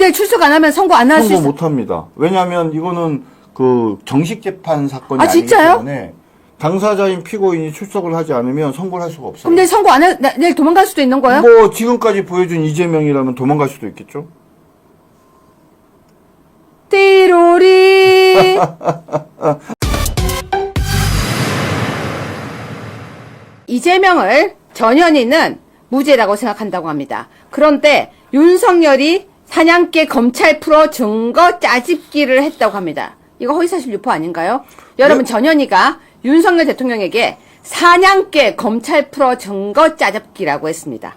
내일 출석 안 하면 선고 안 할 수 선고 있어? 못 합니다. 왜냐하면 이거는 그 정식 재판 사건이 아니기 진짜요? 때문에 당사자인 피고인이 출석을 하지 않으면 선고를 할 수가 없어요. 그럼 내일 선고 안 해, 내일 도망갈 수도 있는 거예요? 뭐 지금까지 보여준 이재명이라면 도망갈 수도 있겠죠. 띠로리. 이재명을 전현희는 무죄라고 생각한다고 합니다. 그런데 윤석열이 사냥개 검찰 풀어 증거 짜집기를 했다고 합니다. 이거 허위사실 유포 아닌가요? 여러분, 네. 전현희가 윤석열 대통령에게 사냥개 검찰 풀어 증거 짜집기라고 했습니다.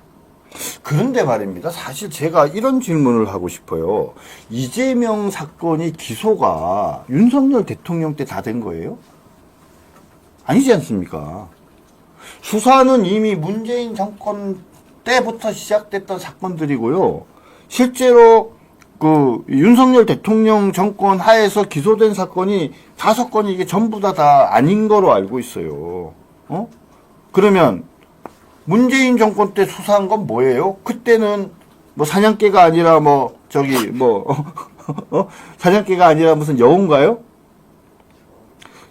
그런데 말입니다. 사실 제가 이런 질문을 하고 싶어요. 이재명 사건이 기소가 윤석열 대통령 때 다 된 거예요? 아니지 않습니까? 수사는 이미 문재인 정권 때부터 시작됐던 사건들이고요. 실제로 그 윤석열 대통령 정권 하에서 기소된 사건이 5건이 이게 전부 다 아닌 거로 알고 있어요. 그러면 문재인 정권 때 수사한 건 뭐예요? 그때는 뭐 사냥개가 아니라 사냥개가 아니라 무슨 여우인가요?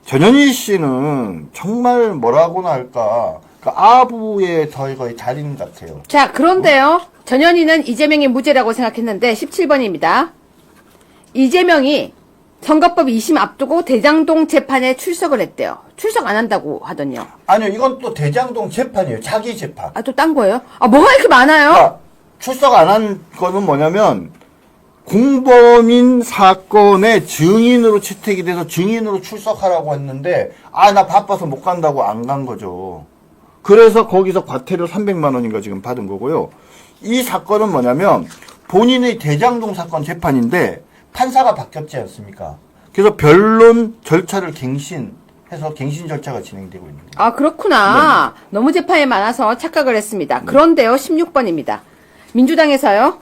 전현희 씨는 정말 뭐라고나 할까, 그 아부의 거의 달인 같아요. 자, 그런데요. 전현희는 이재명이 무죄라고 생각했는데 17번입니다. 이재명이 선거법 2심 앞두고 대장동 재판에 출석을 했대요. 출석 안 한다고 하더니요. 아니요, 이건 또 대장동 재판이에요. 자기 재판. 아, 또 딴 거예요? 아, 뭐가 이렇게 많아요? 그러니까 출석 안 한 거는 뭐냐면 공범인 사건의 증인으로 채택이 돼서 증인으로 출석하라고 했는데 나 바빠서 못 간다고 안 간 거죠. 그래서 거기서 과태료 300만 원인가 지금 받은 거고요. 이 사건은 뭐냐면 본인의 대장동 사건 재판인데 판사가 바뀌었지 않습니까? 그래서 변론 절차를 갱신해서 갱신 절차가 진행되고 있는 거예요. 아, 그렇구나. 너무 재판이 많아서 착각을 했습니다. 그런데요, 16번입니다. 민주당에서요,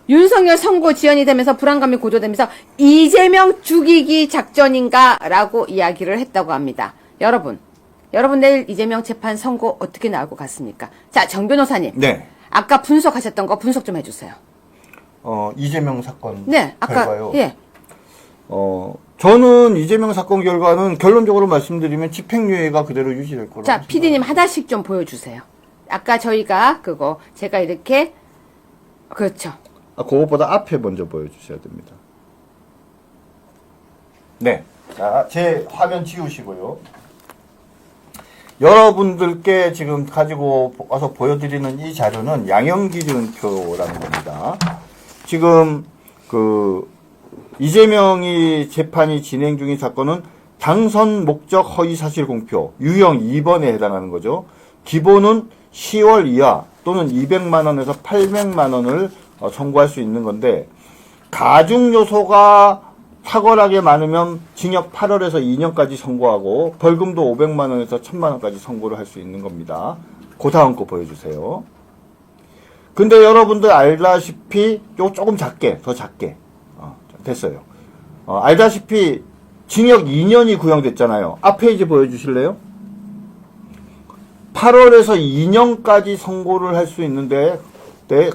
윤석열 선고 지연이 되면서 불안감이 고조되면서 이재명 죽이기 작전인가? 라고 이야기를 했다고 합니다. 여러분 내일 이재명 재판 선고 어떻게 나올 것 같습니까? 자, 정 변호사님. 네. 아까 분석하셨던 거 분석 좀 해주세요. 이재명 사건 네, 아까, 결과요. 예. 저는 이재명 사건 결과는 결론적으로 말씀드리면 집행유예가 그대로 유지될 거라고 자, 생각합니다. PD님 하나씩 좀 보여주세요. 아까 저희가 제가 이렇게, 그렇죠. 그것보다 앞에 먼저 보여주셔야 됩니다. 네. 자, 제 화면 지우시고요. 여러분들께 지금 가지고 와서 보여드리는 이 자료는 양형기준표라는 겁니다. 지금 이재명이 재판이 진행 중인 사건은 당선 목적 허위 사실 공표 유형 2번에 해당하는 거죠. 기본은 10월 이하 또는 200만 원에서 800만 원을 청구할 수 있는 건데 가중 요소가 탁월하게 많으면 징역 8월에서 2년까지 선고하고 벌금도 500만 원에서 1000만 원까지 선고를 할 수 있는 겁니다. 그 다음 거 보여주세요. 근데 여러분들 알다시피 조금 작게, 더 작게 됐어요. 알다시피 징역 2년이 구형됐잖아요. 앞 페이지 보여주실래요? 8월에서 2년까지 선고를 할 수 있는데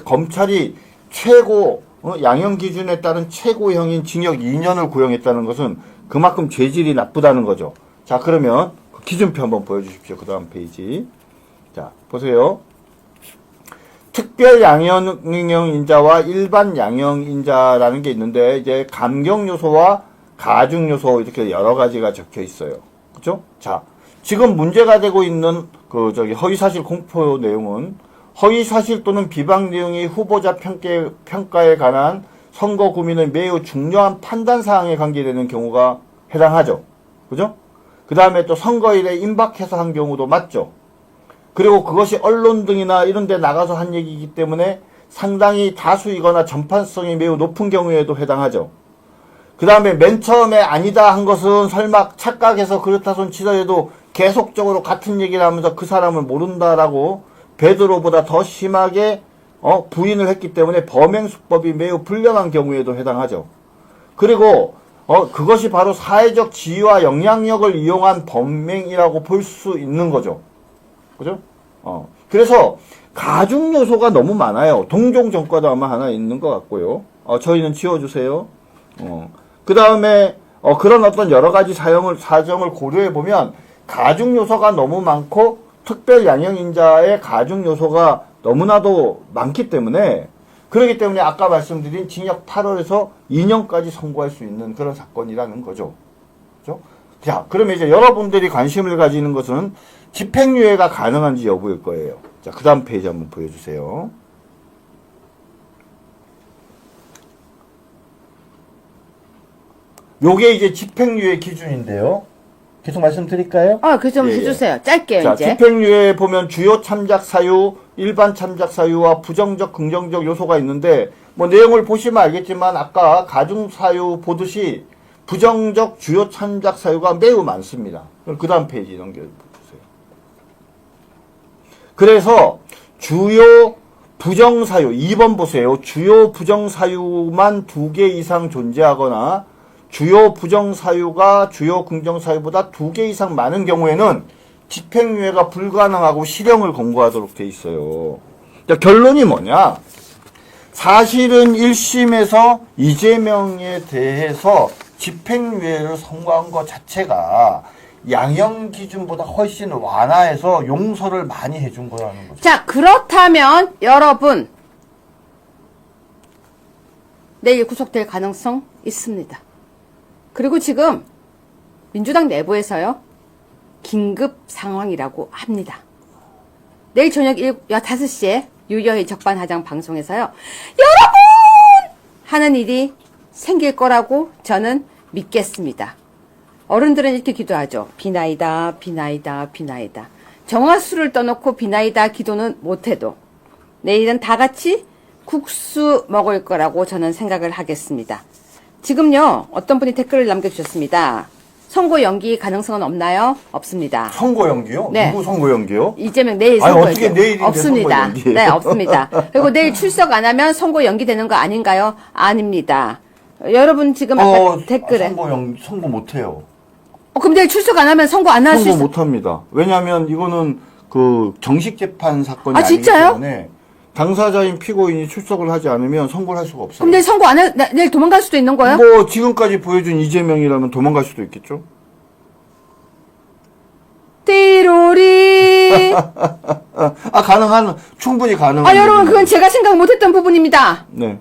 검찰이 최고 양형 기준에 따른 최고형인 징역 2년을 구형했다는 것은 그만큼 죄질이 나쁘다는 거죠. 자, 그러면 기준표 한번 보여주십시오. 그 다음 페이지. 자, 보세요. 특별 양형형 인자와 일반 양형인자라는 게 있는데 이제 감경 요소와 가중 요소 이렇게 여러 가지가 적혀 있어요. 그렇죠? 자, 지금 문제가 되고 있는 허위사실 공표 내용은 허위사실 또는 비방 내용이 후보자 평가에 관한 선거 구민의 매우 중요한 판단사항에 관계되는 경우가 해당하죠. 그죠? 그 다음에 또 선거일에 임박해서 한 경우도 맞죠. 그리고 그것이 언론 등이나 이런 데 나가서 한 얘기이기 때문에 상당히 다수이거나 전파성이 매우 높은 경우에도 해당하죠. 그 다음에 맨 처음에 아니다 한 것은 설마 착각해서 그렇다 손 치더라도 계속적으로 같은 얘기를 하면서 그 사람을 모른다라고 베드로보다 더 심하게 부인을 했기 때문에 범행 수법이 매우 불량한 경우에도 해당하죠. 그리고 그것이 바로 사회적 지위와 영향력을 이용한 범행이라고 볼 수 있는 거죠. 그죠? 그래서 가중 요소가 너무 많아요. 동종 전과도 아마 하나 있는 것 같고요. 저희는 지워주세요. 그 다음에 그런 어떤 여러 가지 사정을 고려해 보면 가중 요소가 너무 많고 특별 양형인자의 가중 요소가 너무나도 많기 때문에 그렇기 때문에 아까 말씀드린 징역 8월에서 2년까지 선고할 수 있는 그런 사건이라는 거죠. 그죠? 자, 그러면 이제 여러분들이 관심을 가지는 것은 집행유예가 가능한지 여부일 거예요. 자, 그 다음 페이지 한번 보여주세요. 요게 이제 집행유예 기준인데요. 계속 말씀드릴까요? 그 좀 예, 예. 해주세요. 짧게요, 자, 이제. 집행유예에 보면 주요 참작 사유, 일반 참작 사유와 부정적, 긍정적 요소가 있는데, 뭐 내용을 보시면 알겠지만, 아까 가중 사유 보듯이 부정적 주요 참작 사유가 매우 많습니다. 그 다음 페이지 넘겨주세요. 그래서 주요 부정 사유, 2번 보세요. 주요 부정 사유만 2개 이상 존재하거나, 주요 부정 사유가 주요 긍정 사유보다 2개 이상 많은 경우에는 집행유예가 불가능하고 실형을 권고하도록 돼 있어요. 자, 결론이 뭐냐? 사실은 1심에서 이재명에 대해서 집행유예를 선고한 것 자체가 양형 기준보다 훨씬 완화해서 용서를 많이 해준 거라는 거죠. 자, 그렇다면 여러분 내일 구속될 가능성 있습니다. 그리고 지금 민주당 내부에서요, 긴급 상황이라고 합니다. 내일 저녁 5시에 유여희 적반하장 방송에서요, 여러분! 하는 일이 생길 거라고 저는 믿겠습니다. 어른들은 이렇게 기도하죠. 비나이다, 비나이다, 비나이다. 정화수를 떠놓고 비나이다 기도는 못해도 내일은 다 같이 국수 먹을 거라고 저는 생각을 하겠습니다. 지금요, 어떤 분이 댓글을 남겨주셨습니다. 선고 연기 가능성은 없나요? 없습니다. 선고 연기요? 네. 누구 선고 연기요? 이재명 내일 아니, 선고 어떻게 연기 내일인데 없습니다. 선고 연기예요? 네, 없습니다. 그리고 내일 출석 안 하면 선고 연기되는 거 아닌가요? 아닙니다. 여러분 지금 아까 댓글에 선고 못해요. 그럼 내일 출석 안 하면 선고 안 할 수 선고 있어? 못합니다. 왜냐하면 이거는 그 정식 재판 사건이 아, 아니기 진짜요? 때문에 당사자인 피고인이 출석을 하지 않으면 선고를 할 수가 없어요. 그럼 내일 선고 안 해? 내일 도망갈 수도 있는 거예요? 뭐 지금까지 보여준 이재명이라면 도망갈 수도 있겠죠. 띠로리. 충분히 가능한. 여러분 그건 제가 생각 못했던 부분입니다. 네.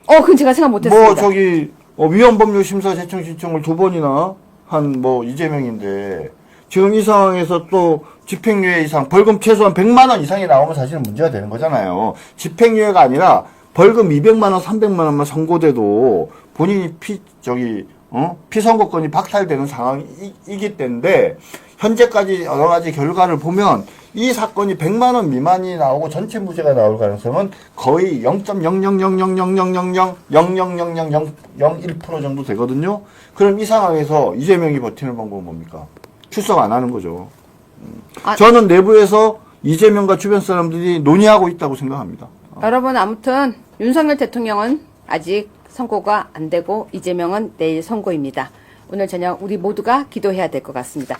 그건 제가 생각 못했습니다. 뭐 저기 위헌법률 심사 재청 신청을 2번이나 한 뭐 이재명인데 지금 이 상황에서 또 집행유예 이상 벌금 최소한 100만 원 이상이 나오면 사실은 문제가 되는 거잖아요. 집행유예가 아니라 벌금 200만 원, 300만 원만 선고돼도 본인이 피선고권이 박탈되는 상황이기 때문에 현재까지 여러 가지 결과를 보면 이 사건이 100만 원 미만이 나오고 전체 무죄가 나올 가능성은 거의 0.0000000000001% 정도 되거든요. 그럼 이 상황에서 이재명이 버티는 방법은 뭡니까? 출석 안 하는 거죠. 저는 내부에서 이재명과 주변 사람들이 논의하고 있다고 생각합니다. 여러분 아무튼 윤석열 대통령은 아직 선고가 안 되고 이재명은 내일 선고입니다. 오늘 저녁 우리 모두가 기도해야 될 것 같습니다.